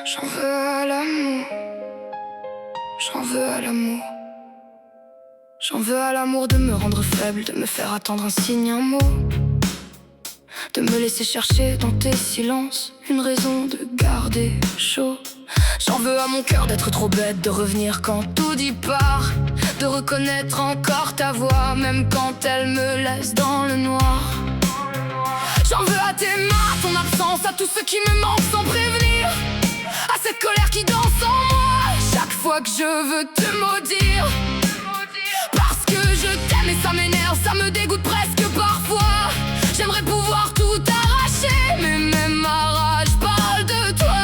J'en veux à l'amour, j'en veux à l'amour. J'en veux à l'amour de me rendre faible, de me faire attendre un signe, un mot, de me laisser chercher dans tes silences une raison de garder chaud. J'en veux à mon cœur d'être trop bête, de revenir quand tout dit part, de reconnaître encore ta voix, même quand elle me laisse dans le noir. J'en veux à tes mains, à ton absence, à tout ce qui me manque sans prévenir, à cette colère qui danse en moi chaque fois que je veux te maudire. Parce que je t'aime et ça m'énerve, ça me dégoûte presque parfois. J'aimerais pouvoir tout arracher, mais même ma rage parle de toi.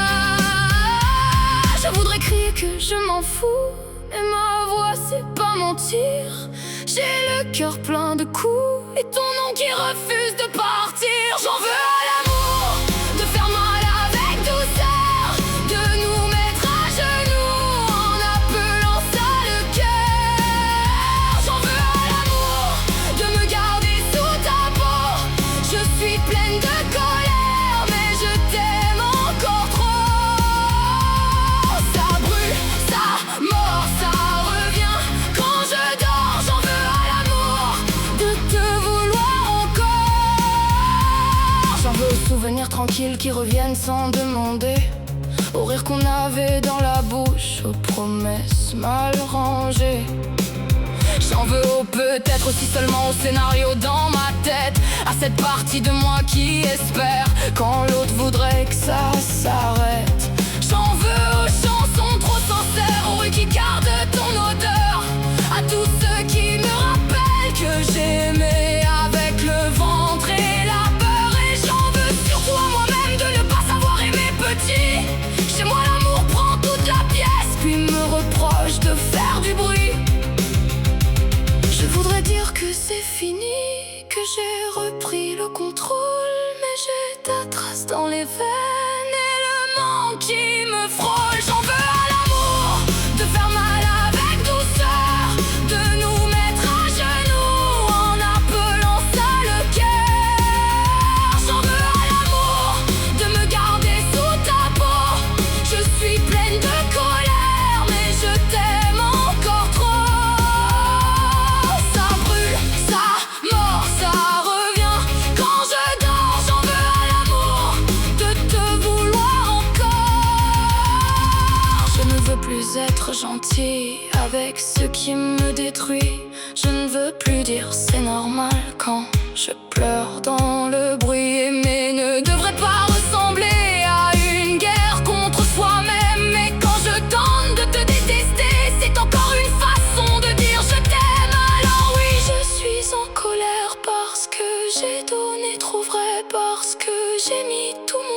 Je voudrais crier que je m'en fous, mais ma voix c'est pas mentir. J'ai le cœur plein de coups et ton nom qui refuse de partir. J'en veux à l'amour, de faire mal avec douceur, de nous mettre à genoux en appelant ça le cœur. J'en veux à l'amour, de me garder sous ta peau. Je suis pleine de colère, mais je t'aime encore trop. Ça brûle, ça mord, ça revient quand je dors. J'en veux à l'amour, de te vouloir encore. J'en veux aux souvenirs tranquilles qui reviennent sans demander, au rire qu'on avait dans la bouche, aux promesses mal rangées. J'en veux au peut-être aussi seulement au scénario dans ma tête, à cette partie de moi qui espère quand l'autre voudrait que ça s'arrête. J'en veux aux chansons trop sincères, aux rues qui gardent ton odeur, à tous ceux qui me rappellent que j'ai aimé avec le ventre et la peur. Et j'en veux surtout à moi-même de ne pas savoir aimer petit. Chez moi l'amour prend toute la pièce, puis me reproche de faire du bruit. Je voudrais dire que c'est fini, que j'ai repris le contrôle, mais j'ai ta trace dans les veines et le manque qui me frôle. J'en veux à l'amour, de faire mal avec douceur, de nous mettre à genoux en appelant ça le cœur. J'en veux à l'amour, de me garder sous ta peau. Je suis pleine de colère, mais je t'aime encore trop. Ça brûle, ça mord, ça revient quand je dors. J'en veux à l'amour, de te vouloir encore. Je ne veux plus être gentil avec ce qui me détruit. Je ne veux plus dire c'est normal quand je pleure dans le bruit. Aimer ne devrait pas ressembler à une guerre contre soi-même, mais quand je tente de te détester, c'est encore une façon de dire je t'aime. Alors oui, je suis en colère parce que j'ai donné trop vrai, parce que j'ai mis tout mon